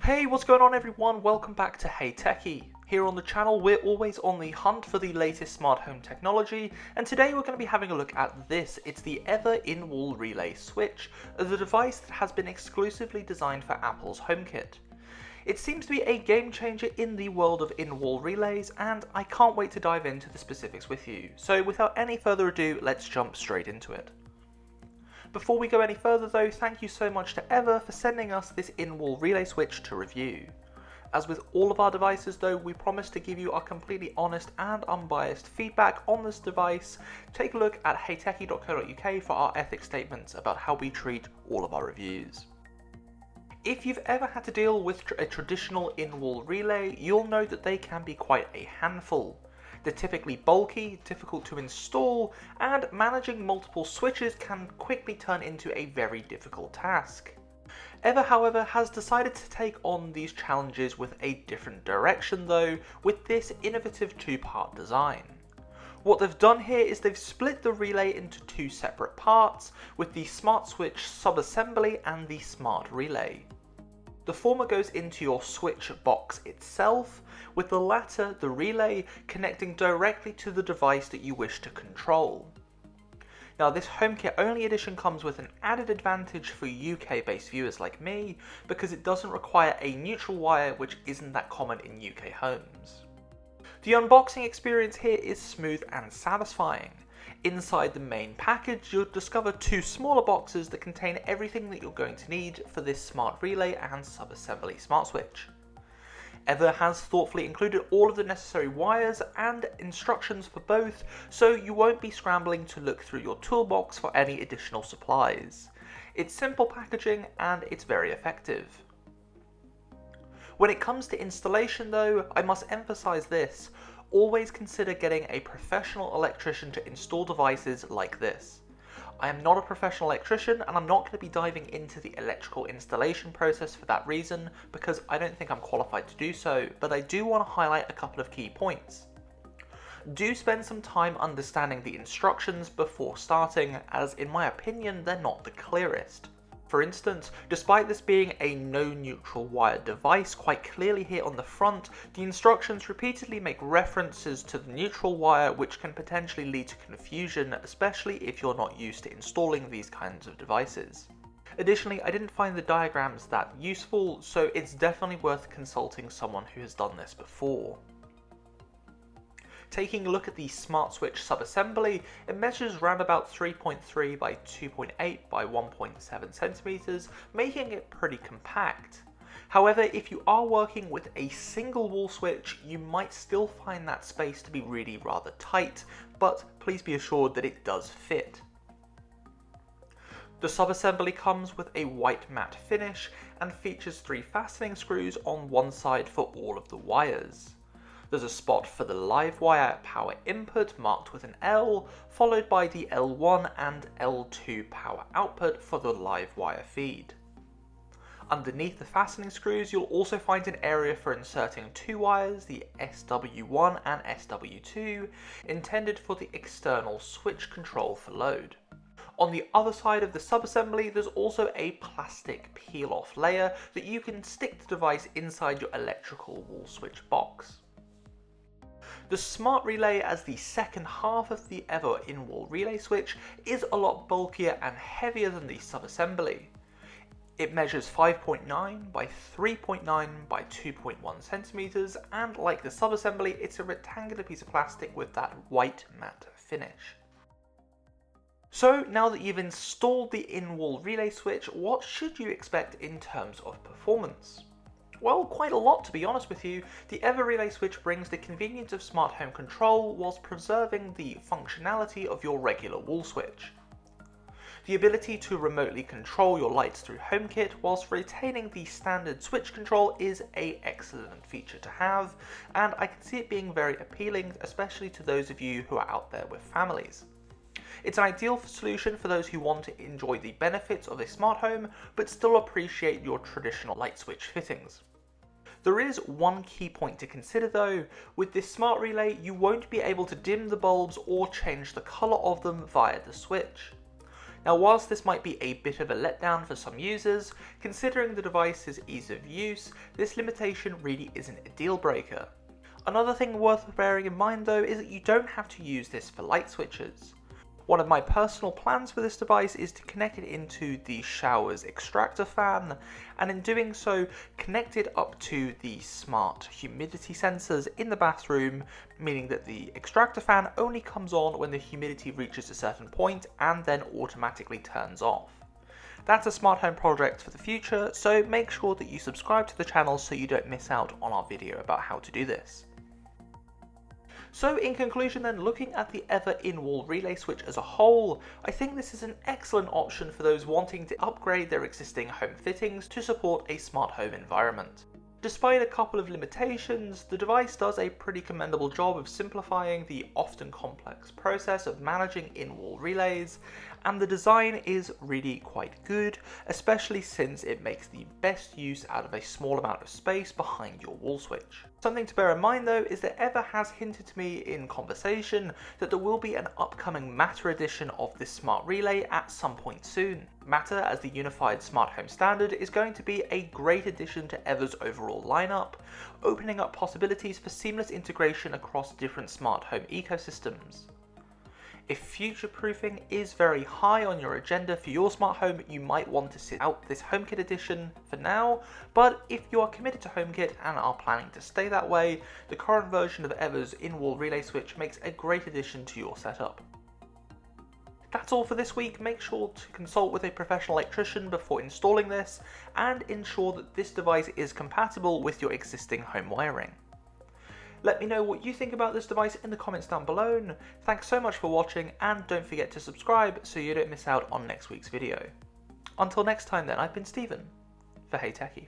Hey, what's going on everyone? Welcome back to Hey Techie. Here on the channel, we're always on the hunt for the latest smart home technology, and today we're going to be having a look at this. It's the Evvr In-Wall Relay Switch, the device that has been exclusively designed for Apple's HomeKit. It seems to be a game changer in the world of in-wall relays, and I can't wait to dive into the specifics with you. So without any further ado, let's jump straight into it. Before we go any further though, thank you so much to Evvr for sending us this in-wall relay switch to review. As with all of our devices though, we promise to give you our completely honest and unbiased feedback on this device. Take a look at heytechie.co.uk for our ethics statements about how we treat all of our reviews. If you've ever had to deal with a traditional in-wall relay, you'll know that they can be quite a handful. They're typically bulky, difficult to install, and managing multiple switches can quickly turn into a very difficult task. Evvr, however, has decided to take on these challenges with a different direction though, with this innovative two-part design. What they've done here is they've split the relay into two separate parts, with the smart switch sub-assembly and the smart relay. The former goes into your switch box itself, with the latter, the relay, connecting directly to the device that you wish to control. Now this HomeKit only edition comes with an added advantage for UK based viewers like me, because it doesn't require a neutral wire, which isn't that common in UK homes. The unboxing experience here is smooth and satisfying. Inside the main package, you'll discover two smaller boxes that contain everything that you're going to need for this smart relay and sub-assembly smart switch. Evvr has thoughtfully included all of the necessary wires and instructions for both, so you won't be scrambling to look through your toolbox for any additional supplies. It's simple packaging and it's very effective. When it comes to installation though, I must emphasize this. Always consider getting a professional electrician to install devices like this. I am not a professional electrician and I'm not going to be diving into the electrical installation process for that reason, because I don't think I'm qualified to do so, but I do want to highlight a couple of key points. Do spend some time understanding the instructions before starting, as in my opinion they're not the clearest. For instance, despite this being a no neutral wire device quite clearly here on the front, the instructions repeatedly make references to the neutral wire, which can potentially lead to confusion, especially if you're not used to installing these kinds of devices. Additionally, I didn't find the diagrams that useful, so it's definitely worth consulting someone who has done this before. Taking a look at the smart switch sub-assembly, it measures around about 3.3 by 2.8 by 1.7 centimeters, making it pretty compact. However, if you are working with a single wall switch, you might still find that space to be really rather tight, but please be assured that it does fit. The sub-assembly comes with a white matte finish and features 3 fastening screws on one side for all of the wires. There's a spot for the live wire power input marked with an L, followed by the L1 and L2 power output for the live wire feed. Underneath the fastening screws, you'll also find an area for inserting 2 wires, the SW1 and SW2, intended for the external switch control for load. On the other side of the sub-assembly, there's also a plastic peel-off layer that you can stick the device inside your electrical wall switch box. The smart relay, as the second half of the Evvr In-Wall Relay Switch, is a lot bulkier and heavier than the sub-assembly. It measures 5.9 by 3.9 by 2.1 centimeters, and like the sub-assembly, it's a rectangular piece of plastic with that white matte finish. So now that you've installed the in-wall relay switch, what should you expect in terms of performance? Well, quite a lot to be honest with you. The Evvr Relay Switch brings the convenience of smart home control whilst preserving the functionality of your regular wall switch. The ability to remotely control your lights through HomeKit whilst retaining the standard switch control is an excellent feature to have, and I can see it being very appealing, especially to those of you who are out there with families. It's an ideal solution for those who want to enjoy the benefits of a smart home, but still appreciate your traditional light switch fittings. There is one key point to consider though. With this smart relay, you won't be able to dim the bulbs or change the colour of them via the switch. Now, whilst this might be a bit of a letdown for some users, considering the device's ease of use, this limitation really isn't a deal breaker. Another thing worth bearing in mind though is that you don't have to use this for light switches. One of my personal plans for this device is to connect it into the shower's extractor fan, and in doing so connect it up to the smart humidity sensors in the bathroom, meaning that the extractor fan only comes on when the humidity reaches a certain point and then automatically turns off. That's a smart home project for the future, so make sure that you subscribe to the channel so you don't miss out on our video about how to do this. So in conclusion then, looking at the Evvr In-Wall Relay Switch as a whole, I think this is an excellent option for those wanting to upgrade their existing home fittings to support a smart home environment. Despite a couple of limitations, the device does a pretty commendable job of simplifying the often complex process of managing in-wall relays, and the design is really quite good, especially since it makes the best use out of a small amount of space behind your wall switch. Something to bear in mind though is that Evvr has hinted to me in conversation that there will be an upcoming Matter edition of this smart relay at some point soon. Matter, as the unified smart home standard, is going to be a great addition to Evvr's overall lineup, opening up possibilities for seamless integration across different smart home ecosystems. If future-proofing is very high on your agenda for your smart home, you might want to sit out this HomeKit edition for now, but if you are committed to HomeKit and are planning to stay that way, the current version of Evvr's In-Wall Relay Switch makes a great addition to your setup. That's all for this week. Make sure to consult with a professional electrician before installing this, and ensure that this device is compatible with your existing home wiring. Let me know what you think about this device in the comments down below. Thanks so much for watching, and don't forget to subscribe so you don't miss out on next week's video. Until next time then, I've been Stephen for Hey Techie.